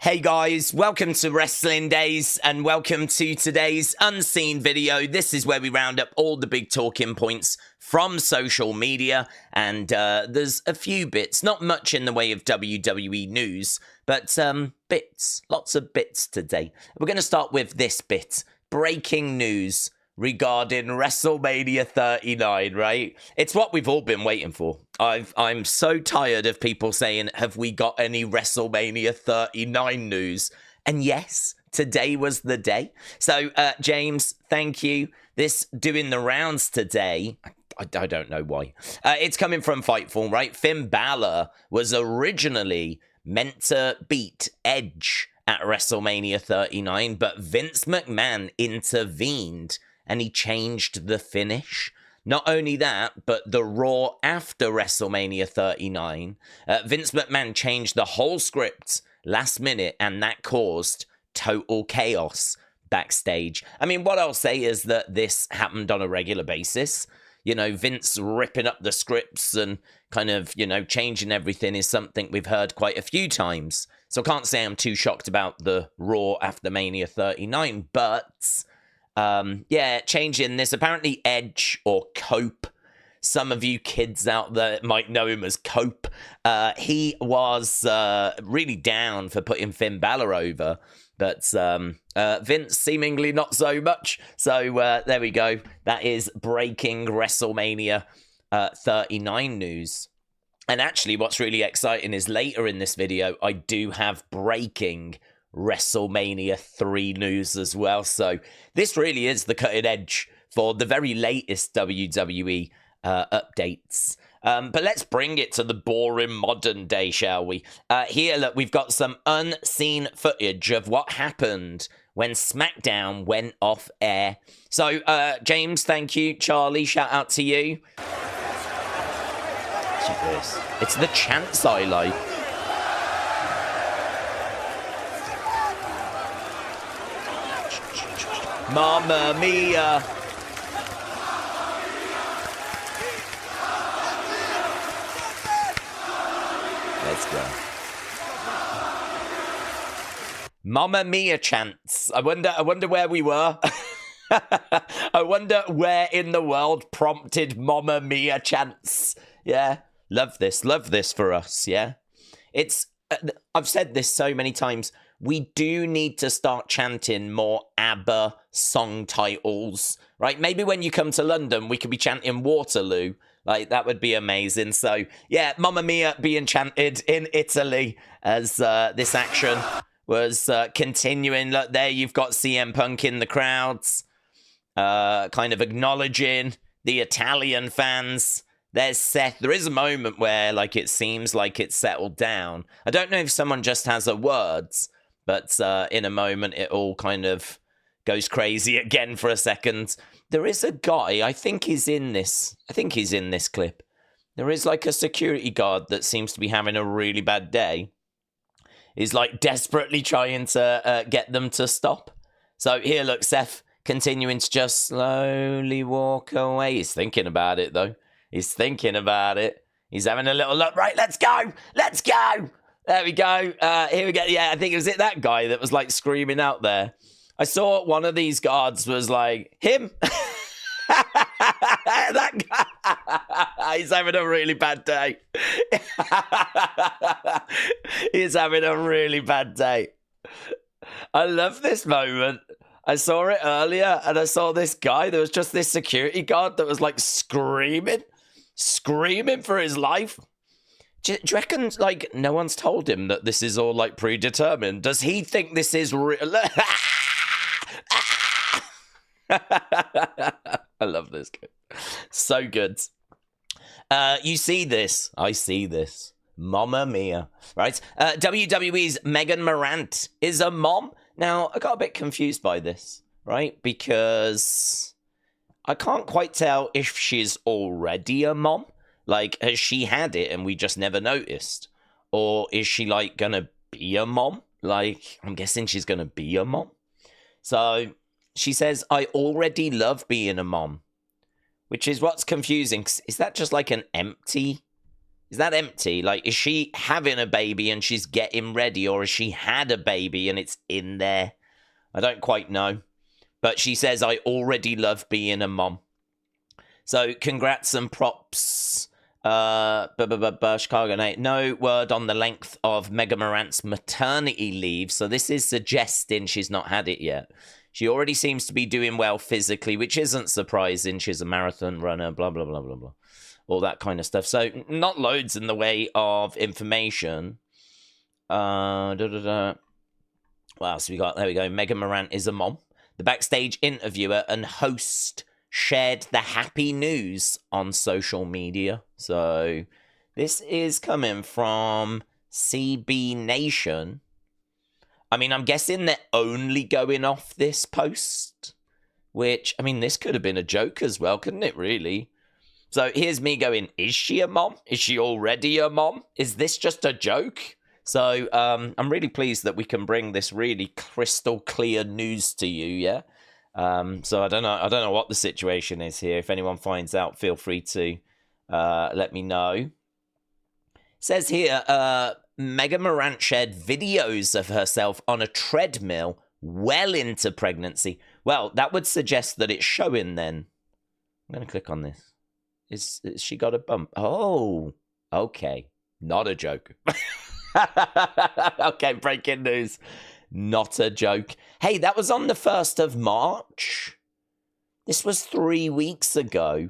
Hey guys, welcome to Wrestling Days and welcome to today's unseen video. This is where we round up all the big talking points from social media, and there's a few bits, not much in the way of WWE news, but bits, lots of bits today. We're going to start with this bit, breaking news regarding WrestleMania 39, right? It's what we've all been waiting for. I'm so tired of people saying, have we got any WrestleMania 39 news? And yes, today was the day. So, James, thank you. This doing the rounds today, I don't know why. It's coming from Fightful, right? Finn Balor was originally meant to beat Edge at WrestleMania 39, but Vince McMahon intervened and he changed the finish. Not only that, but the Raw after WrestleMania 39, Vince McMahon changed the whole script last minute, and that caused total chaos backstage. I mean, what I'll say is that this happened on a regular basis. You know, Vince ripping up the scripts and kind of, you know, changing everything is something we've heard quite a few times. So I can't say I'm too shocked about the Raw after Mania 39, but yeah, changing this. Apparently Edge, or Cope, some of you kids out there might know him as Cope, he was really down for putting Finn Balor over, but Vince seemingly not so much. So there we go. That is breaking WrestleMania 39 news. And actually what's really exciting is later in this video, I do have breaking WrestleMania 3 news as well. So this really is the cutting edge for the very latest WWE updates. But let's bring it to the boring modern day, shall we? Here, look, we've got some unseen footage of what happened when Smackdown went off air. So, James, thank you. Charlie, shout out to you. Check this. It's the chants I like. Mamma mia. Let's go. Mamma mia chants. I wonder where we were. I wonder where in the world prompted Mamma mia chants. Yeah. Love this for us, yeah. It's I've said this so many times. We do need to start chanting more ABBA song titles, right? Maybe when you come to London, we could be chanting Waterloo. Like, that would be amazing. So, yeah, Mamma Mia being chanted in Italy as this action was continuing. Look, there you've got CM Punk in the crowds, kind of acknowledging the Italian fans. There's Seth. There is a moment where, like, it seems like it's settled down. I don't know if someone just has the words, but in a moment, it all kind of goes crazy again for a second. There is a guy, I think he's in this clip. There is like a security guard that seems to be having a really bad day. He's like desperately trying to get them to stop. So here, look, Seth continuing to just slowly walk away. He's thinking about it, though. He's thinking about it. He's having a little look. Right, let's go. Let's go. There we go. Here we go. Yeah, I think it was that guy that was like screaming out there. I saw one of these guards was like, him. That guy. He's having a really bad day. He's having a really bad day. I love this moment. I saw it earlier and I saw this guy. There was just this security guard that was like screaming for his life. Do you reckon, like, no one's told him that this is all, like, predetermined? Does he think this is real? I love this kid. So good. You see this. I see this. Mamma mia. Right? WWE's Megan Morant is a mom. Now, I got a bit confused by this, right? Because I can't quite tell if she's already a mom. Like, has she had it and we just never noticed? Or is she, like, gonna be a mom? Like, I'm guessing she's gonna be a mom. So, she says, I already love being a mom. Which is what's confusing. Is that just, like, an empty Is that empty? Like, is she having a baby and she's getting ready, or has she had a baby and it's in there? I don't quite know. But she says, I already love being a mom. So, congrats and props. Chicago Night. No word on the length of Mega Morant's maternity leave. So, this is suggesting she's not had it yet. She already seems to be doing well physically, which isn't surprising. She's a marathon runner, blah, blah, blah, blah, blah. All that kind of stuff. So, not loads in the way of information. What else we got? There we go. Mega Morant is a mom. The backstage interviewer and host shared the happy news on social media. So, this is coming from CB Nation. I mean, I'm guessing they're only going off this post, which, I mean, this could have been a joke as well, couldn't it, really? So here's me going, is she a mom? Is she already a mom? Is this just a joke? So I'm really pleased that we can bring this really crystal clear news to you, yeah? So I don't know what the situation is here. If anyone finds out, feel free to let me know. It says here, Mega Morant shared videos of herself on a treadmill well into pregnancy. Well, that would suggest that it's showing then. I'm going to click on this. Is she got a bump? Oh, okay. Not a joke. Okay, breaking news. Not a joke. Hey, that was on the 1st of March. This was 3 weeks ago.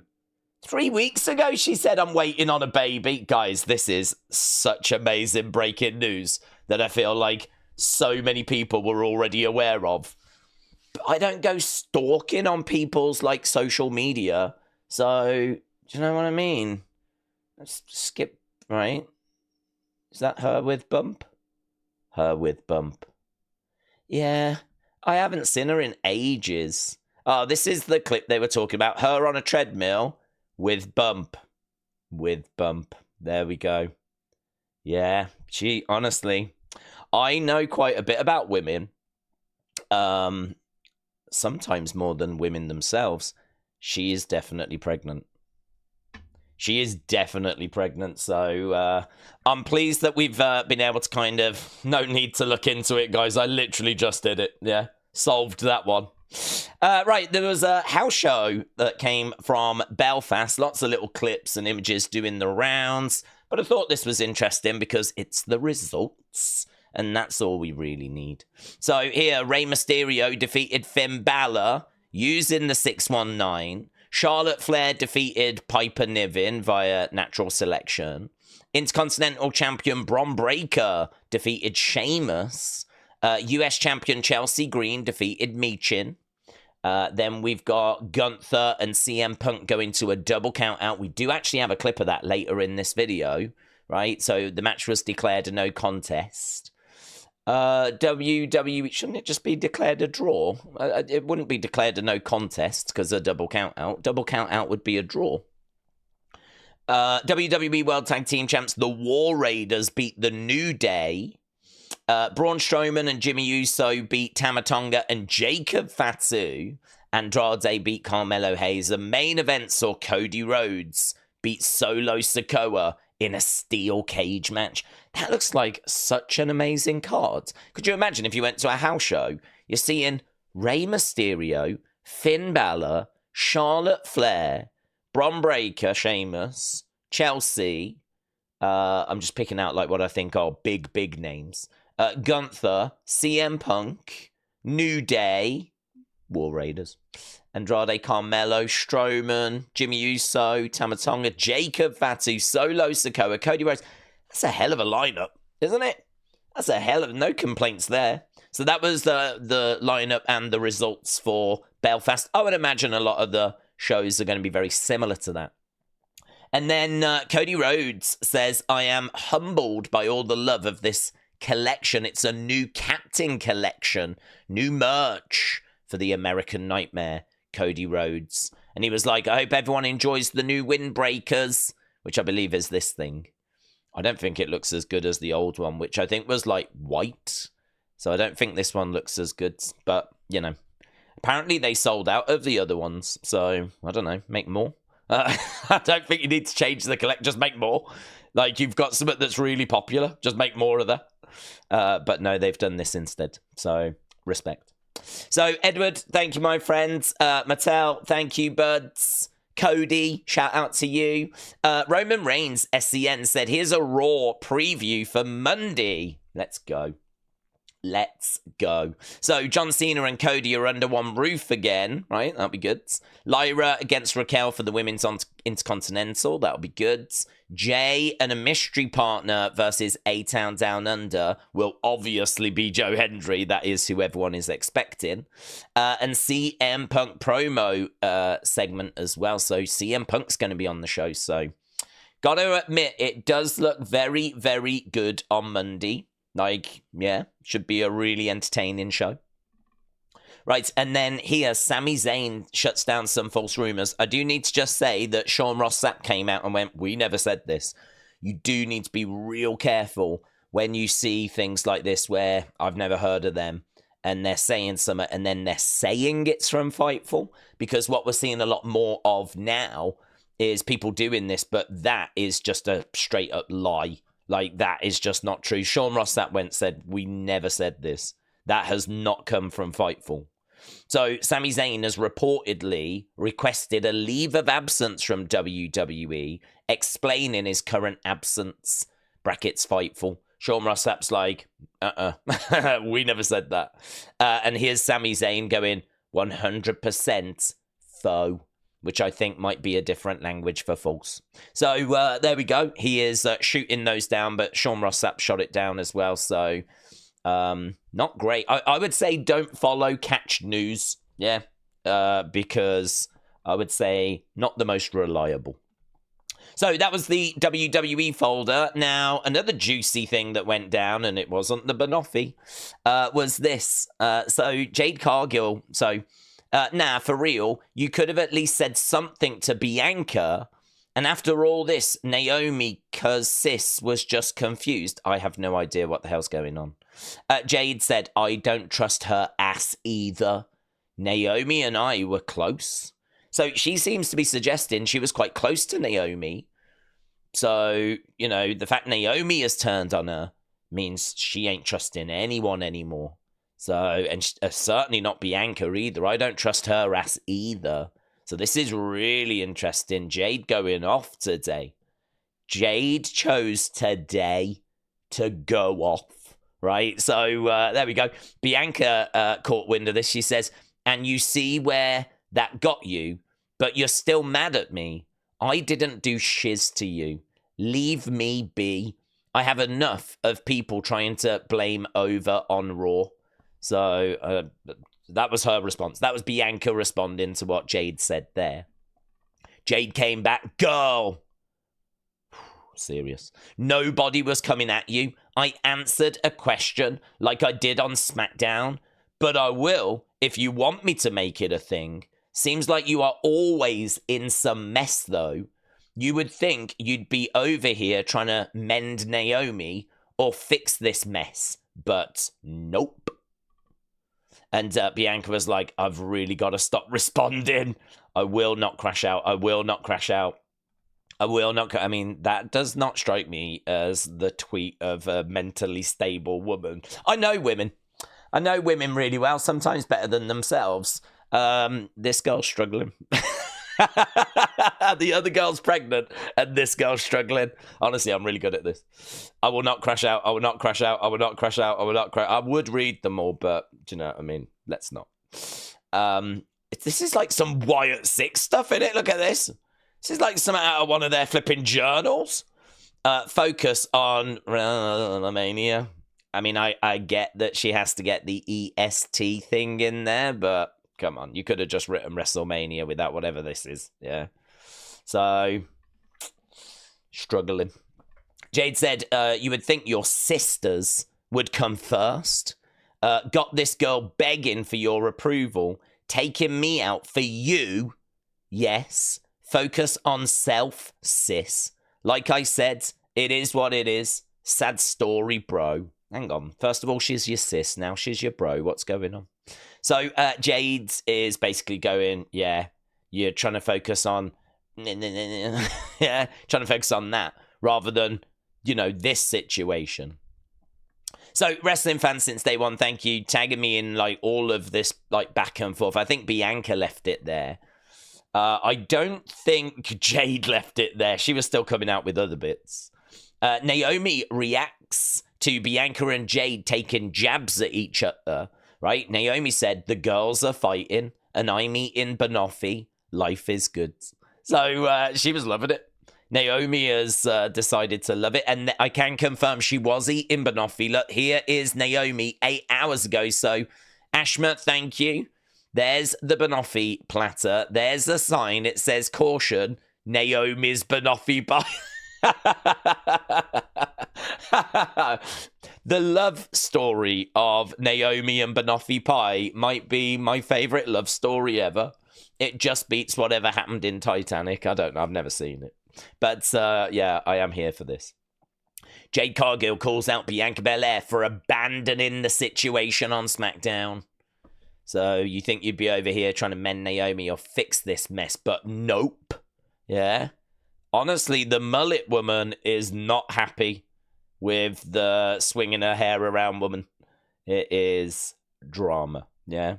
3 weeks ago, she said, I'm waiting on a baby. Guys, this is such amazing breaking news that I feel like so many people were already aware of. But I don't go stalking on people's, like, social media. So, do you know what I mean? Let's skip, right? Is that her with bump? Her with bump. Yeah, I haven't seen her in ages. Oh, this is the clip they were talking about. Her on a treadmill. With bump. With bump. There we go. Yeah, she, honestly, I know quite a bit about women. Sometimes more than women themselves. She is definitely pregnant. She is definitely pregnant. So I'm pleased that we've been able to kind of, no need to look into it, guys. I literally just did it. Yeah, solved that one. Right, there was a house show that came from Belfast. Lots of little clips and images doing the rounds. But I thought this was interesting because it's the results. And that's all we really need. So here, Rey Mysterio defeated Finn Balor using the 619. Charlotte Flair defeated Piper Niven via natural selection. Intercontinental Champion Bron Breakker defeated Sheamus. US Champion Chelsea Green defeated Michin. Then we've got Gunther and CM Punk going to a double count out. We do actually have a clip of that later in this video, right? So the match was declared a no contest. WWE, shouldn't it just be declared a draw? It wouldn't be declared a no contest because a double count out. Double count out would be a draw. WWE World Tag Team Champs, the War Raiders beat the New Day. Braun Strowman and Jimmy Uso beat Tama Tonga and Jacob Fatu. Andrade beat Carmelo Hayes. The main event saw Cody Rhodes beat Solo Sikoa in a steel cage match. That looks like such an amazing card. Could you imagine if you went to a house show, you're seeing Rey Mysterio, Finn Balor, Charlotte Flair, Bron Breakker, Sheamus, Chelsea. I'm just picking out like what I think are big names. Gunther, CM Punk, New Day, War Raiders, Andrade, Carmelo, Strowman, Jimmy Uso, Tama Tonga, Jacob Fatu, Solo Sikoa, Cody Rhodes. That's a hell of a lineup, isn't it? That's a hell of no complaints there. So that was the lineup and the results for Belfast. I would imagine a lot of the shows are going to be very similar to that. And then Cody Rhodes says, I am humbled by all the love of this collection. It's a new captain collection, new merch for the American Nightmare, Cody Rhodes. And he was like, I hope everyone enjoys the new windbreakers, which I believe is this thing. I don't think it looks as good as the old one, which I think was like white. So I don't think this one looks as good. But, you know, apparently they sold out of the other ones. So, I don't know, make more. I don't think you need to change the collect, just make more. Like, you've got something that's really popular. Just make more of that. But no, they've done this instead. So, respect. So, Edward, thank you, my friends. Mattel, thank you, buds. Cody, shout out to you. Roman Reigns, SCN, said, here's a Raw preview for Monday. Let's go. Let's go. So, John Cena and Cody are under one roof again, right? That'll be good. Lyra against Raquel for the Women's Intercontinental. That'll be good. Jay and a mystery partner versus A-Town Down Under will obviously be Joe Hendry. That is who everyone is expecting. And CM Punk promo segment as well. So, CM Punk's going to be on the show. So, gotta admit, it does look very, very good on Monday. Like, yeah, should be a really entertaining show. Right, and then here, Sami Zayn shuts down some false rumors. I do need to just say that Sean Ross Sapp came out and went, we never said this. You do need to be real careful when you see things like this where I've never heard of them and they're saying something and then they're saying it's from Fightful, because what we're seeing a lot more of now is people doing this, but that is just a straight up lie. Like, that is just not true. Sean Ross Sapp said, we never said this. That has not come from Fightful. So, Sami Zayn has reportedly requested a leave of absence from WWE, explaining his current absence, brackets Fightful. Sean Ross Sapp's like, we never said that. And here's Sami Zayn going, 100% faux, which I think might be a different language for false. So there we go. He is shooting those down, but Sean Ross Sapp shot it down as well. So not great. I would say don't follow Catch News. Yeah, because I would say not the most reliable. So that was the WWE folder. Now, another juicy thing that went down, and it wasn't the Banoffee, was this. So Jade Cargill, for real, you could have at least said something to Bianca. And after all this, Naomi, cause sis was just confused. I have no idea what the hell's going on. Jade said, I don't trust her ass either. Naomi and I were close. So she seems to be suggesting she was quite close to Naomi. So, you know, the fact Naomi has turned on her means she ain't trusting anyone anymore. So, and certainly not Bianca either. I don't trust her ass either. So this is really interesting. Jade going off today. Jade chose today to go off, right? So there we go. Bianca caught wind of this. She says, and you see where that got you, but you're still mad at me. I didn't do shiz to you. Leave me be. I have enough of people trying to blame over on Raw. So that was her response. That was Bianca responding to what Jade said there. Jade came back. Girl. Serious. Nobody was coming at you. I answered a question like I did on SmackDown. But I will if you want me to make it a thing. Seems like you are always in some mess, though. You would think you'd be over here trying to mend Naomi or fix this mess. But nope. And Bianca was like, I've really got to stop responding. I will not crash out. I will not crash out. I will not. I mean, that does not strike me as the tweet of a mentally stable woman. I know women. I know women really well, sometimes better than themselves. This girl's struggling. The other girl's pregnant and this girl's struggling. Honestly, I'm really good at this. I will not crash out. I will not crash out. I will not crash out. I will not crash. I would read them all, but do you know what I mean? Let's not. This is like some Wyatt Six stuff in it. Look at this. This is like something out of one of their flipping journals. Focus on Wrestlemania. I mean, I get that she has to get the EST thing in there, but come on, you could have just written WrestleMania without whatever this is. Yeah. So, struggling. Jade said, you would think your sisters would come first. Got this girl begging for your approval. Taking me out for you. Yes. Focus on self, sis. Like I said, it is what it is. Sad story, bro. Hang on. First of all, she's your sis. Now she's your bro. What's going on? So Jade is basically going, yeah, you're trying to focus on, yeah, trying to focus on that rather than, you know, this situation. So, wrestling fans since day one, thank you. Tagging me in, like, all of this, like, back and forth. I think Bianca left it there. I don't think Jade left it there. She was still coming out with other bits. Naomi reacts to Bianca and Jade taking jabs at each other, right? Naomi said, the girls are fighting, and I'm eating banoffee. Life is good. So, she was loving it. Naomi has decided to love it, and I can confirm she was eating banoffee. Look, here is Naomi 8 hours ago. So, Ashma, thank you. There's the banoffee platter. There's a sign. It says, caution, Naomi's banoffee pie. The love story of Naomi and banoffee pie might be my favorite love story ever. It just beats whatever happened in Titanic. I don't know. I've never seen it. But, yeah, I am here for this. Jade Cargill calls out Bianca Belair for abandoning the situation on SmackDown. So you think you'd be over here trying to mend Naomi or fix this mess, but nope. Yeah. Honestly, the mullet woman is not happy with the swinging her hair around woman. It is drama. Yeah.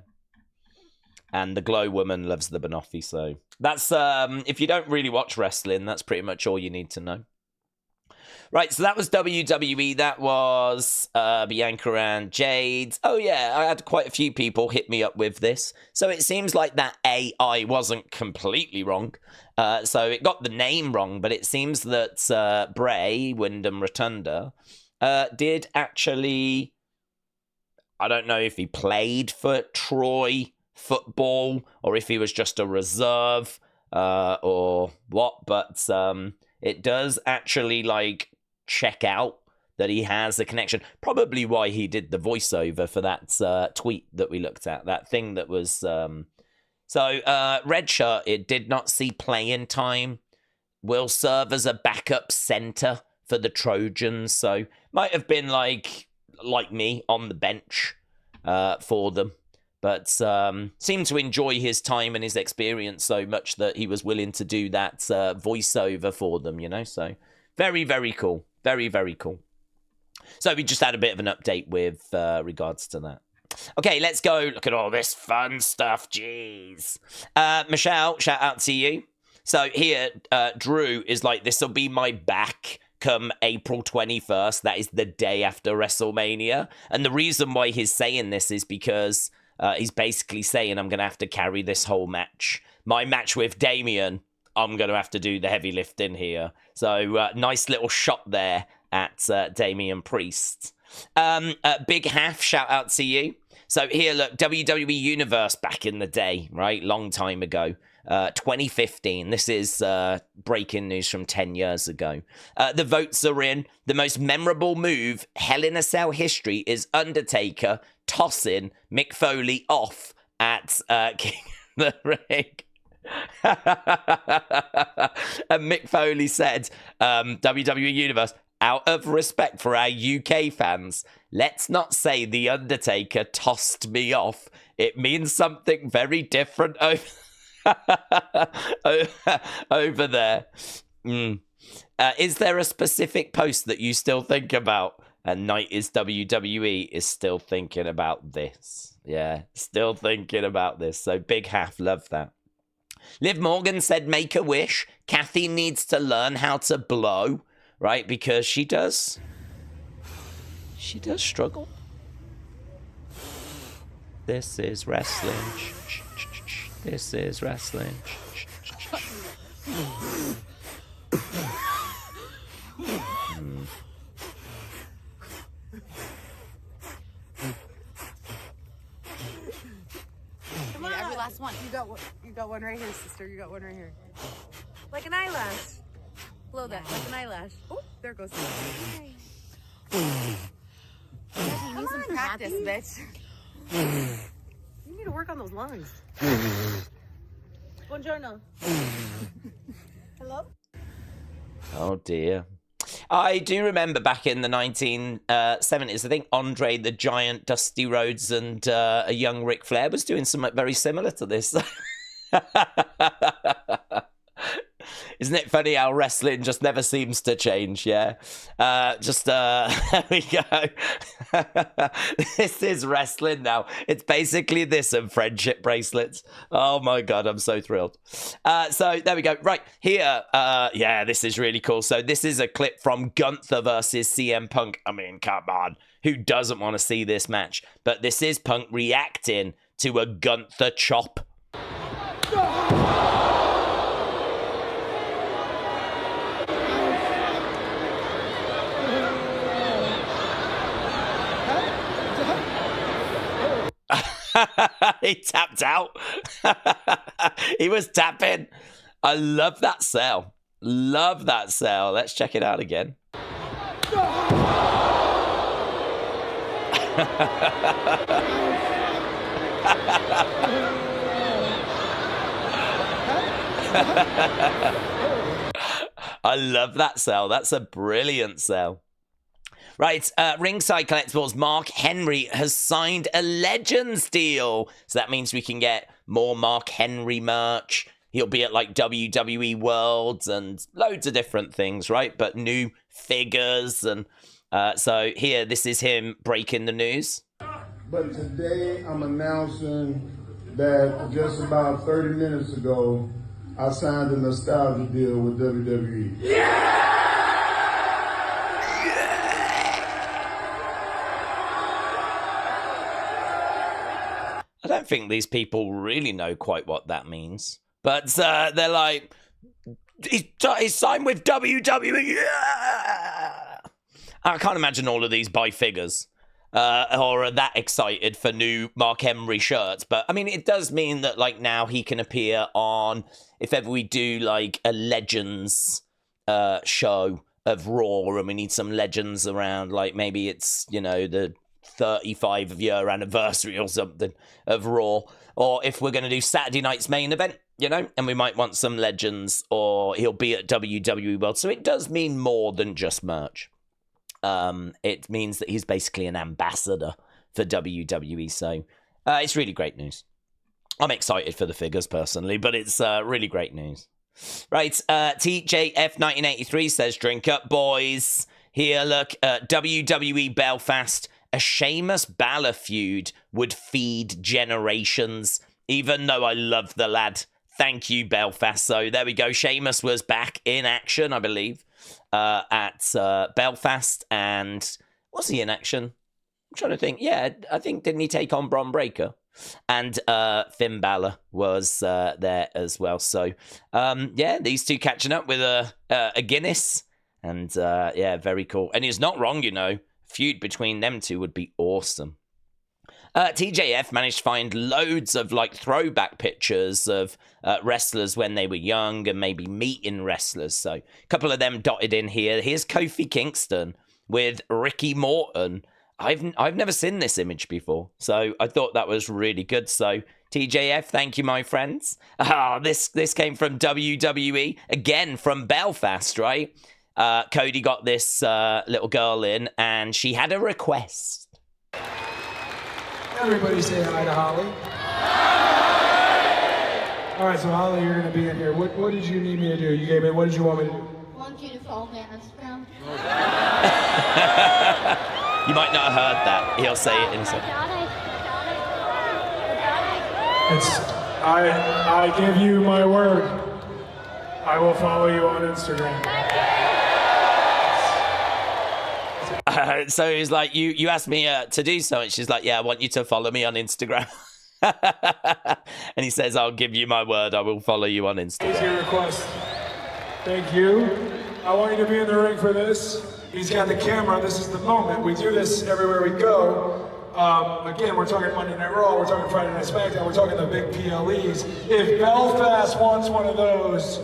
And the glow woman loves the banoffee, so that's, if you don't really watch wrestling, that's pretty much all you need to know. Right, so that was WWE. That was Bianca and Jade. Oh, yeah, I had quite a few people hit me up with this. So it seems like that AI wasn't completely wrong. So it got the name wrong, but it seems that Bray, Wyndham Rotunda, did actually, I don't know if he played for Troy football or if he was just a reserve or what, but it does actually, like, check out that he has a connection. Probably why he did the voiceover for that tweet that we looked at, that thing that was... So, Red Shirt, it did not see playing time, will serve as a backup center for the Trojans, so might have been like me, on the bench for them. But seemed to enjoy his time and his experience so much that he was willing to do that voiceover for them, you know? So very, very cool. Very, very cool. So we just had a bit of an update with regards to that. Okay, let's go. Look at all this fun stuff. Jeez. Michelle, shout out to you. So here, Drew is like, this will be my back come April 21st. That is the day after WrestleMania. And the reason why he's saying this is because... he's basically saying, I'm going to have to carry this whole match. My match with Damian, I'm going to have to do the heavy lifting here. So, nice little shot there at Damian Priest. Big Half, shout out to you. So here, look, WWE Universe back in the day, right? Long time ago. 2015. This is breaking news from 10 years ago. The votes are in. The most memorable move, Hell in a Cell history, is Undertaker tossing Mick Foley off at King of the Ring. And Mick Foley said, WWE Universe, out of respect for our UK fans, let's not say The Undertaker tossed me off. It means something very different over there. Is there a specific post that you still think about? And Night is WWE is still thinking about this. Yeah, still thinking about this. So Big Half, love that. Liv Morgan said, make a wish. Cathy needs to learn how to blow, right? Because she does struggle. This is wrestling. This is wrestling. Come on, every last one. You got one right here, sister. You got one right here. Like an eyelash. Blow that, like an eyelash. Oh, there goes. You need some practice, bitch. You need to work on those lungs. Buongiorno. Hello? Oh dear. I do remember back in the 1970s, I think Andre the Giant, Dusty Rhodes, and a young Ric Flair was doing something very similar to this. Isn't it funny how wrestling just never seems to change? Yeah. There we go. This is wrestling now. It's basically this and friendship bracelets. Oh my God, I'm so thrilled. So there we go. Right here. Yeah, this is really cool. So this is a clip from Gunther versus CM Punk. I mean, come on. Who doesn't want to see this match? But this is Punk reacting to a Gunther chop. He tapped out. He was tapping. I love that sell. Love that sell. Let's check it out again. I love that sell. That's a brilliant sell. Right, Ringside Collectibles, Mark Henry has signed a Legends deal. So that means we can get more Mark Henry merch. He'll be at like WWE Worlds and loads of different things, right? But new figures. And so here, this is him breaking the news. But today I'm announcing that just about 30 minutes ago, I signed a nostalgia deal with WWE. Yeah! I don't think these people really know quite what that means. But they're like, he's signed with WWE. Yeah! I can't imagine all of these buy figures or are that excited for new Mark Henry shirts. But, I mean, it does mean that, like, now he can appear on, if ever we do, like, a Legends show of Raw and we need some Legends around, like, maybe it's, you know, the 35-year anniversary or something of Raw, or if we're going to do Saturday night's main event, you know, and we might want some Legends, or he'll be at WWE World. So it does mean more than just merch. It means that he's basically an ambassador for WWE. So it's really great news. I'm excited for the figures personally, but it's really great news. Right, TJF1983 says, drink up, boys. Here, look, WWE Belfast. A Sheamus Balor feud would feed generations, even though I love the lad. Thank you, Belfast. So there we go. Sheamus was back in action, I believe, at Belfast. And was he in action? I'm trying to think. Yeah, I think, didn't he take on Bron Breakker? And Finn Balor was there as well. So, yeah, these two catching up with a Guinness. And, yeah, very cool. And he's not wrong, you know. Feud between them two would be awesome. TJF managed to find loads of like throwback pictures of wrestlers when they were young and maybe meeting wrestlers. So a couple of them dotted in here. Here's Kofi Kingston with Ricky Morton. I've never seen this image before, so I thought that was really good. So TJF, thank you, my friends. This came from WWE, again from Belfast, right? Cody got this little girl in, and she had a request. Everybody say hi to Holly. All right, so Holly, you're going to be in here. What did you need me to do? You gave me, what did you want me to do? I want you to follow me on Instagram. You might not have heard that. He'll say it in a second. I give you my word. I will follow you on Instagram. So he's like, you asked me to do something. She's like, yeah, I want you to follow me on Instagram. And he says, I'll give you my word. I will follow you on Instagram. Here's your request. Thank you. I want you to be in the ring for this. He's got the camera. This is the moment. We do this everywhere we go. Again, we're talking Monday Night Raw. We're talking Friday Night Smackdown. We're talking the big PLEs. If Belfast wants one of those,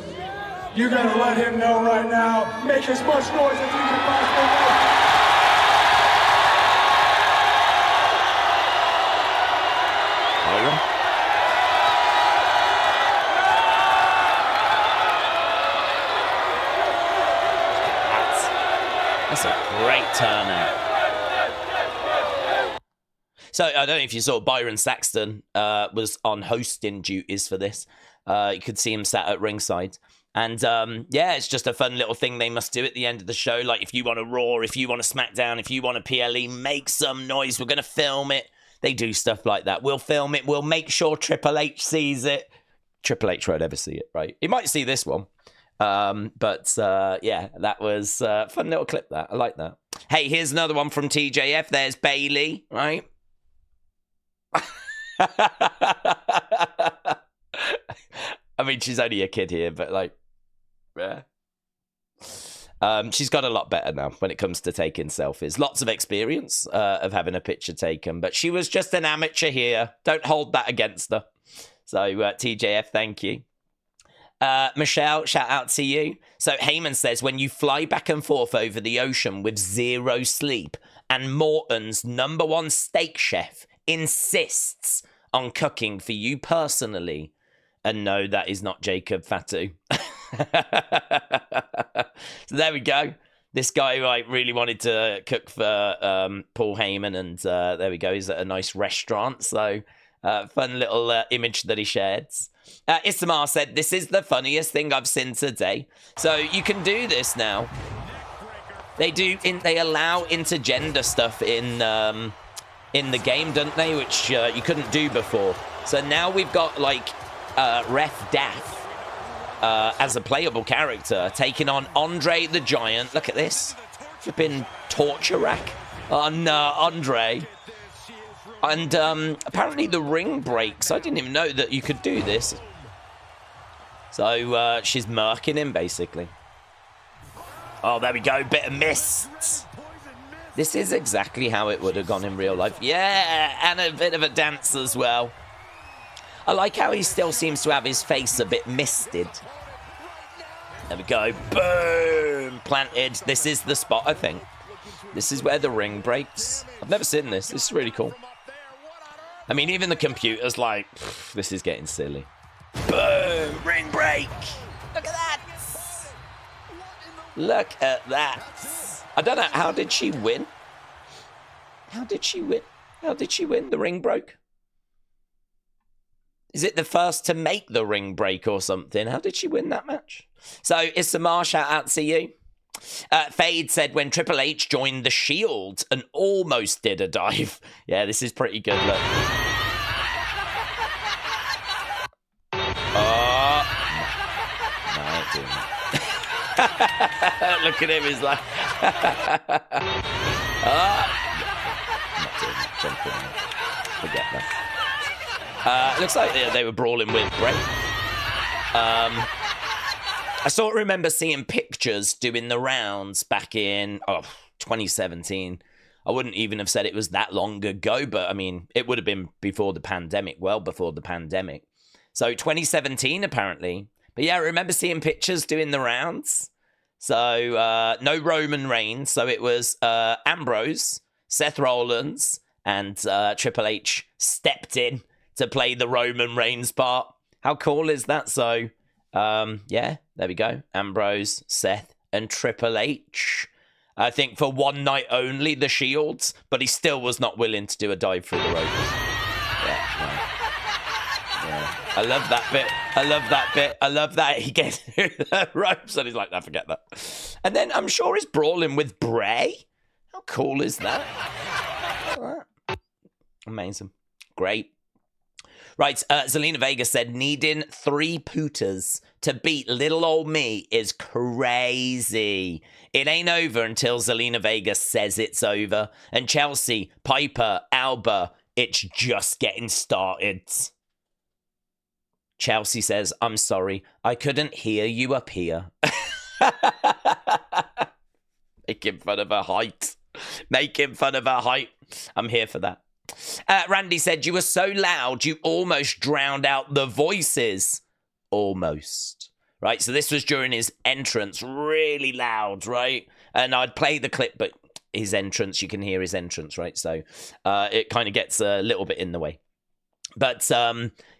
you gotta let him know right now. Make as much noise as you can possibly make. That's a great turnout. So I don't know if you saw Byron Saxton was on hosting duties for this. You could see him sat at ringside. And yeah, it's just a fun little thing they must do at the end of the show. Like, if you want a Raw, if you want a SmackDown, if you want a PLE, make some noise. We're going to film it. They do stuff like that. We'll film it. We'll make sure Triple H sees it. Triple H won't ever see it, right? He might see this one. But yeah, that was a fun little clip, that. I like that. Hey, here's another one from TJF. There's Bayley, right? I mean, she's only a kid here, but like, yeah. She's got a lot better now when it comes to taking selfies. Lots of experience of having a picture taken, but she was just an amateur here. Don't hold that against her. So, TJF, thank you. Michelle, shout out to you. So, Heyman says, when you fly back and forth over the ocean with zero sleep and Morton's #1 steak chef insists on cooking for you personally, and no, that is not Jacob Fatu. So there we go. This guy like really wanted to cook for Paul Heyman, and there we go. He's at a nice restaurant. So fun little image that he shared. Isamar said, "This is the funniest thing I've seen today." So you can do this now. They do. They allow intergender stuff in the game, don't they? Which you couldn't do before. So now we've got like Ref Daff. As a playable character, taking on Andre the Giant. Look at this. Flipping torture rack on Andre. And apparently the ring breaks. I didn't even know that you could do this. So she's murking him, basically. Oh, there we go. Bit of mist. This is exactly how it would have gone in real life. Yeah, and a bit of a dance as well. I like how he still seems to have his face a bit misted. There we go. Boom! Planted. This is the spot, I think. This is where the ring breaks. I've never seen this. This is really cool. I mean, even the computer's like, this is getting silly. Boom! Ring break! Look at that! Look at that! I don't know. How did she win? How did she win? How did she win? The ring broke? Is it the first to make the ring break or something? How did she win that match? So, Isamar, shout out to you. Fade said, when Triple H joined the Shield and almost did a dive. Yeah, this is pretty good. Look. Oh. No, I ain't doing that. Look at him, he's like... Oh. I'm not doing that. Jumping. Forget that. Looks like they were brawling with Bray. I sort of remember seeing pictures doing the rounds back in 2017. I wouldn't even have said it was that long ago, but I mean, it would have been before the pandemic, well before the pandemic. So 2017, apparently. But yeah, I remember seeing pictures doing the rounds. So no Roman Reigns. So it was Ambrose, Seth Rollins, and Triple H stepped in to play the Roman Reigns part. How cool is that? So, yeah, there we go. Ambrose, Seth, and Triple H. I think for one night only, the Shields, but he still was not willing to do a dive through the ropes. Yeah. I love that bit. I love that bit. I love that he gets through the ropes and he's like, no, forget that. And then I'm sure he's brawling with Bray. How cool is that? Amazing. Great. Right, Zelina Vega said, needing 3 pooters to beat little old me is crazy. It ain't over until Zelina Vega says it's over. And Chelsea, Piper, Alba, it's just getting started. Chelsea says, I'm sorry, I couldn't hear you up here. Making fun of her height. Making fun of her height. I'm here for that. Randy said, you were so loud, you almost drowned out the voices. Almost. Right, so this was during his entrance, really loud, right? And I'd play the clip, but his entrance, you can hear his entrance, right? So it kind of gets a little bit in the way. But,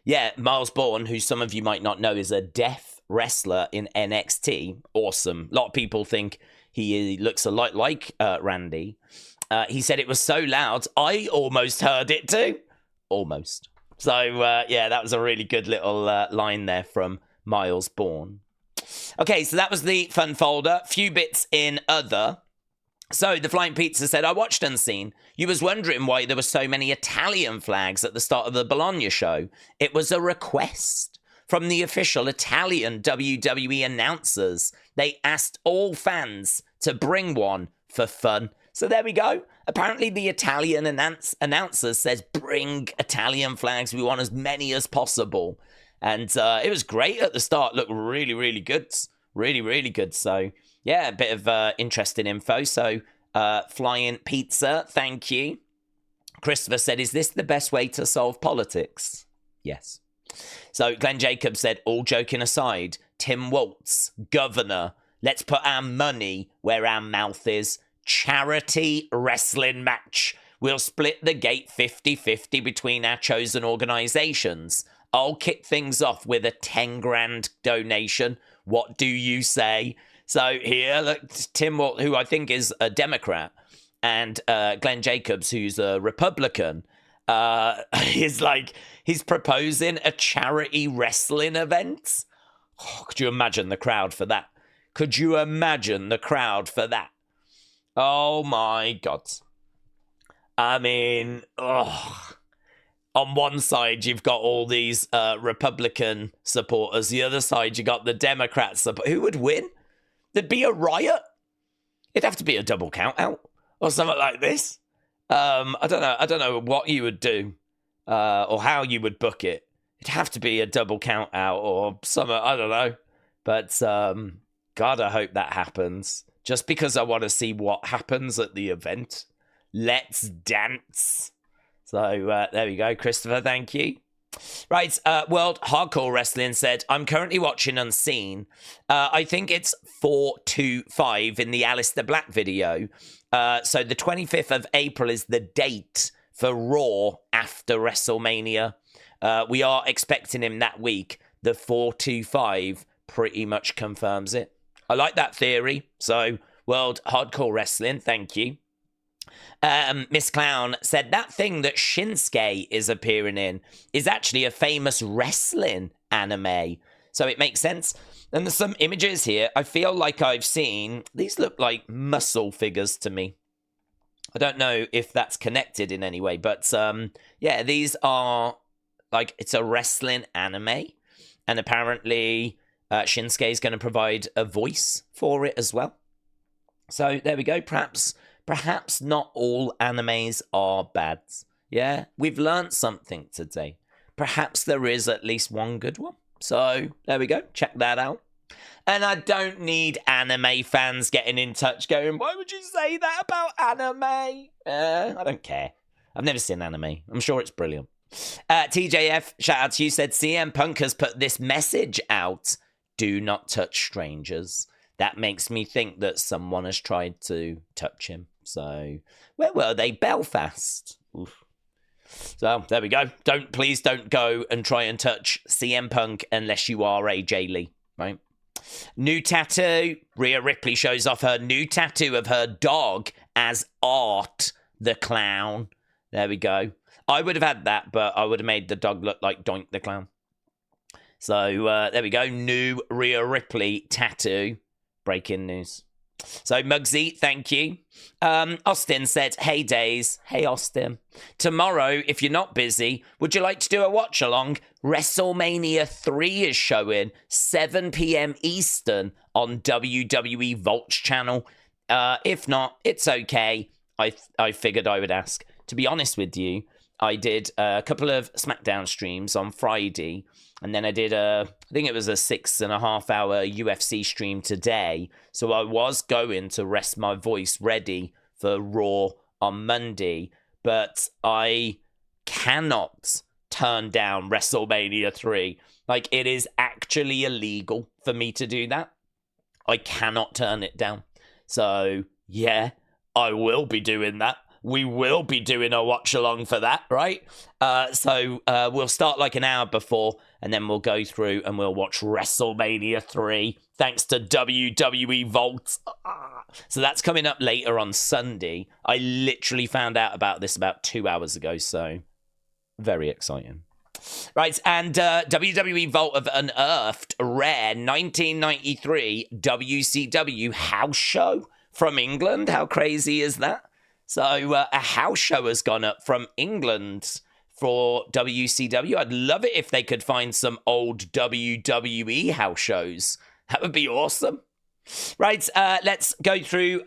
yeah, Myles Borne, who some of you might not know, is a deaf wrestler in NXT. Awesome. A lot of people think he looks a lot like Randy. He said it was so loud, I almost heard it too. Almost. So, yeah, that was a really good little line there from Myles Borne. Okay, so that was the fun folder. Few bits in other. So the Flying Pizza said, I watched Unseen. You was wondering why there were so many Italian flags at the start of the Bologna show. It was a request from the official Italian WWE announcers. They asked all fans to bring one for fun. So there we go. Apparently the Italian announcer says, bring Italian flags. We want as many as possible. And it was great at the start. Looked really, really good. Really, really good. So, yeah, a bit of interesting info. So, Flying Pizza, thank you. Christopher said, is this the best way to solve politics? Yes. So, Glenn Jacobs said, all joking aside, Tim Waltz, governor, let's put our money where our mouth is. Charity wrestling match. We'll split the gate 50-50 between our chosen organizations. I'll kick things off with a 10 grand donation. What do you say? So here, look, Tim Waltz, who I think is a Democrat, and Glenn Jacobs, who's a Republican, is like, he's proposing a charity wrestling event. Oh, could you imagine the crowd for that? Could you imagine the crowd for that? Oh my God. I mean, on one side, you've got all these Republican supporters. The other side, you got the Democrat support. Who would win? There'd be a riot. It'd have to be a double count out or something like this. I don't know what you would do or how you would book it. It'd have to be a double count out or something. I don't know. But God, I hope that happens. Just because I want to see what happens at the event. Let's dance. So there we go, Christopher, thank you. Right, World Hardcore Wrestling said, I'm currently watching Unseen. I think it's 425 in the Aliester Black video. So the 25th of April is the date for Raw after WrestleMania. We are expecting him that week. The 425 pretty much confirms it. I like that theory. So World Hardcore Wrestling, thank you. Miss Clown said that thing that Shinsuke is appearing in is actually a famous wrestling anime. So it makes sense. And there's some images here I feel like I've seen. These look like muscle figures to me. I don't know if that's connected in any way, but yeah, these are like, it's a wrestling anime. And apparently Shinsuke is going to provide a voice for it as well. So there we go. Perhaps not all animes are bad. Yeah, we've learned something today. Perhaps there is at least one good one. So there we go. Check that out. And I don't need anime fans getting in touch going, why would you say that about anime? I don't care. I've never seen anime. I'm sure it's brilliant. TJF, shout out to you, said CM Punk has put this message out. Do not touch strangers. That makes me think that someone has tried to touch him. So, where were they? Belfast. Oof. So, there we go. Please don't go and try and touch CM Punk unless you are AJ Lee, right? New tattoo. Rhea Ripley shows off her new tattoo of her dog as Art the Clown. There we go. I would have had that, but I would have made the dog look like Doink the Clown. So, there we go. New Rhea Ripley tattoo. Breaking news. So, Muggsy, thank you. Austin said, hey, Days. Hey, Austin. Tomorrow, if you're not busy, would you like to do a watch-along? WrestleMania 3 is showing 7 p.m. Eastern on WWE Vault channel. If not, it's okay. I figured I would ask. To be honest with you, I did a couple of SmackDown streams on Friday, and then I did I think it was a 6.5 hour UFC stream today. So I was going to rest my voice ready for Raw on Monday, but I cannot turn down WrestleMania 3. Like, it is actually illegal for me to do that. I cannot turn it down. So, yeah, I will be doing that. We will be doing a watch along for that, right? So we'll start like an hour before, and then we'll go through and we'll watch WrestleMania 3, thanks to WWE Vault. So that's coming up later on Sunday. I literally found out about this about 2 hours ago, so very exciting. Right, and WWE Vault have unearthed a rare 1993 WCW house show from England. How crazy is that? So a house show has gone up from England for WCW. I'd love it if they could find some old WWE house shows. That would be awesome. Right, let's go through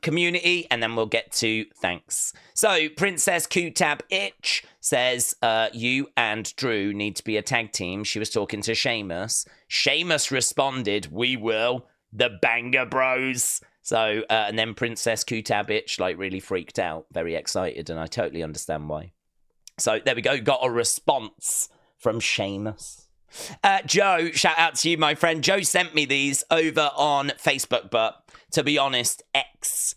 community and then we'll get to thanks. So, Princess Kutab Itch says, you and Drew need to be a tag team. She was talking to Sheamus. Sheamus responded, we will, the Banger Bros. So, and then Princess Kutab Itch, like, really freaked out, very excited, and I totally understand why. So, there we go, got a response from Sheamus. Joe, shout out to you, my friend. Joe sent me these over on Facebook, but to be honest, X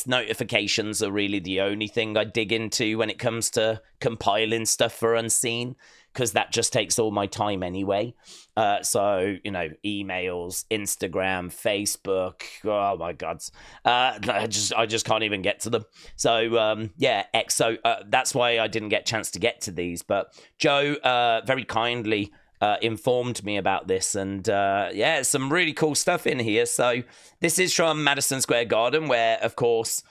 notifications are really the only thing I dig into when it comes to compiling stuff for Unseen, because that just takes all my time anyway. So, you know, emails, Instagram, Facebook, oh my God. I just can't even get to them. So, yeah, X. So that's why I didn't get a chance to get to these. But Joe very kindly informed me about this. And yeah, some really cool stuff in here. So this is from Madison Square Garden, where, of course,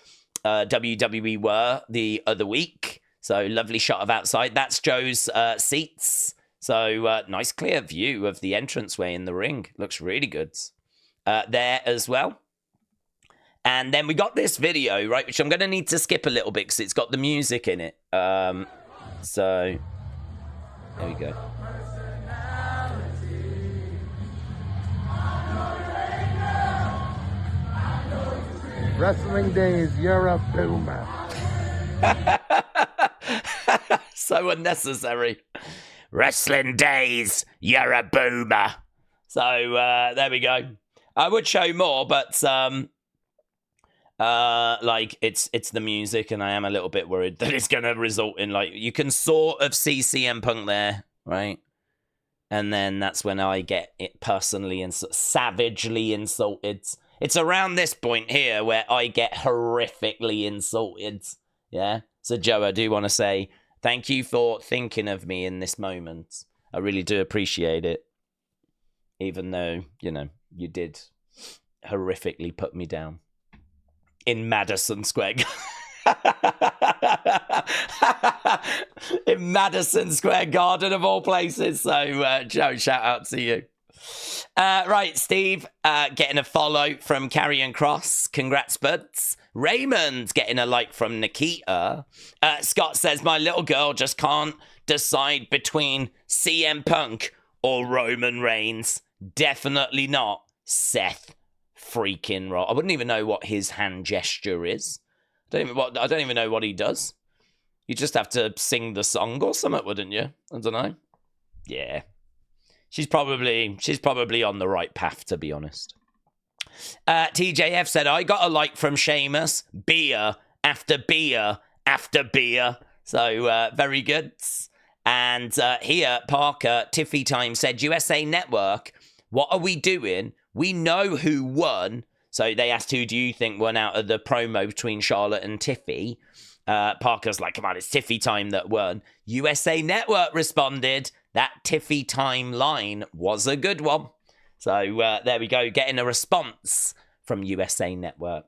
WWE were the other week. So lovely shot of outside. That's Joe's seats. So nice clear view of the entranceway in the ring. Looks really good. There as well. And then we got this video, right, which I'm going to need to skip a little bit because it's got the music in it. So there we go. Wrestling Days, you're a boomer. So unnecessary. Wrestling Days, you're a boomer. So there we go. I would show more, but like it's the music, and I am a little bit worried that it's going to result in, like, you can sort of see CM Punk there, right? And then that's when I get it personally and savagely insulted. It's around this point here where I get horrifically insulted. Yeah. So, Joe, I do want to say thank you for thinking of me in this moment. I really do appreciate it. Even though, you know, you did horrifically put me down in Madison Square in Madison Square Garden, of all places. So, Joe, shout out to you. Right, Steve, getting a follow from Karrion Cross. Congrats, buds. Raymond getting a like from Nikita. Scott says, my little girl just can't decide between CM Punk or Roman Reigns. Definitely not Seth freaking Rollins. I wouldn't even know what his hand gesture is. I don't even know what he does. You just have to sing the song or something, wouldn't you? I don't know. Yeah. She's probably on the right path, to be honest. TJF said, I got a like from Sheamus. Beer after beer after beer. So, very good. And here, Parker, Tiffy Time said, USA Network, what are we doing? We know who won. So they asked, who do you think won out of the promo between Charlotte and Tiffy? Parker's like, come on, it's Tiffy Time that won. USA Network responded, that Tiffy Time line was a good one. So there we go, getting a response from USA Network.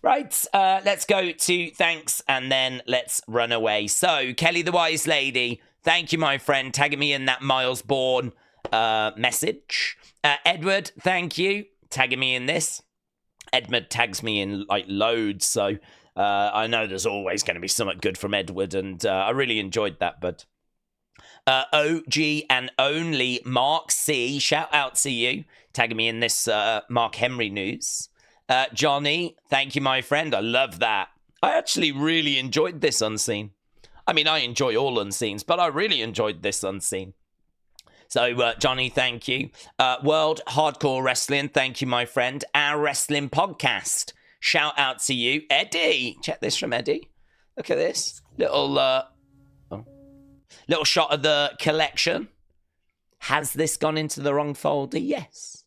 Right, let's go to thanks and then let's run away. So, Kelly the Wise Lady, thank you, my friend, tagging me in that Myles Borne message. Edward, thank you, tagging me in this. Edmund tags me in like loads, so I know there's always going to be something good from Edward, and I really enjoyed that, bud. OG and only Mark C, shout out to you, tagging me in this Mark Henry news. Johnny, thank you, my friend. I love that. I actually really enjoyed this Unseen. I mean, I enjoy all Unseens, but I really enjoyed this Unseen. So, Johnny, thank you. World Hardcore Wrestling, thank you, my friend. Our Wrestling Podcast, shout out to you. Eddie, check this from Eddie. Look at this. Little shot of the collection. Has this gone into the wrong folder? Yes.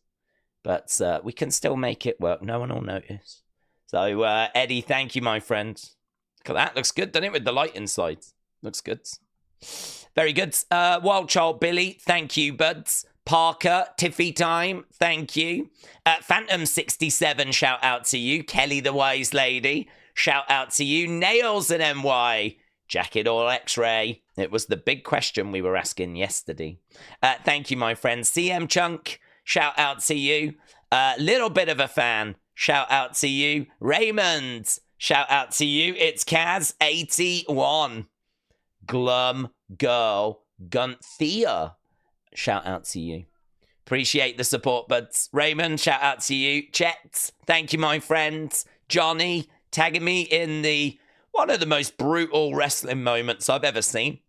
But we can still make it work. No one will notice. So, Eddie, thank you, my friend. Look at that. Looks good, doesn't it? With the light inside. Looks good. Very good. Wild Child Billy, thank you, buds. Parker, Tiffy Time, thank you. Phantom67, shout out to you. Kelly the Wise Lady, shout out to you. Nails and NY, Jacket or X-Ray. It was the big question we were asking yesterday. Thank you, my friend. CM Chunk, shout out to you. Little bit of a fan, shout out to you. Raymond, shout out to you. It's Kaz81. Glum Girl Gunther, shout out to you. Appreciate the support, buds. Raymond, shout out to you. Chet, thank you, my friend. Johnny, tagging me in one of the most brutal wrestling moments I've ever seen.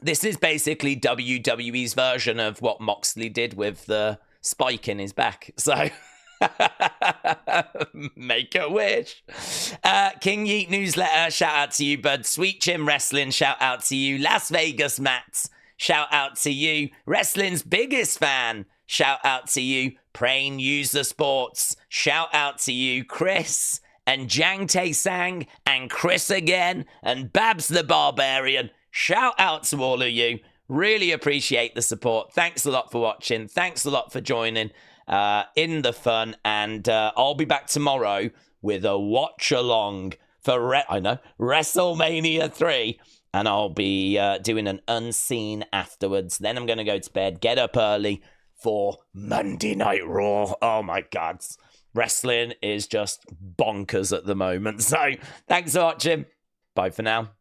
This is basically WWE's version of what Moxley did with the spike in his back. So, make a wish. King Yeet Newsletter, shout out to you, bud. Sweet Chin Wrestling, shout out to you. Las Vegas Mats, shout out to you. Wrestling's biggest fan, shout out to you. Praying User Sports, shout out to you. Chris and Jang Tae Sang and Chris again and Babs the Barbarian, shout out to all of you. Really appreciate the support. Thanks a lot for watching. Thanks a lot for joining in the fun. And I'll be back tomorrow with a watch along for WrestleMania 3. And I'll be doing an unseen afterwards. Then I'm going to go to bed, get up early for Monday Night Raw. Oh my God. Wrestling is just bonkers at the moment. So thanks for watching. Bye for now.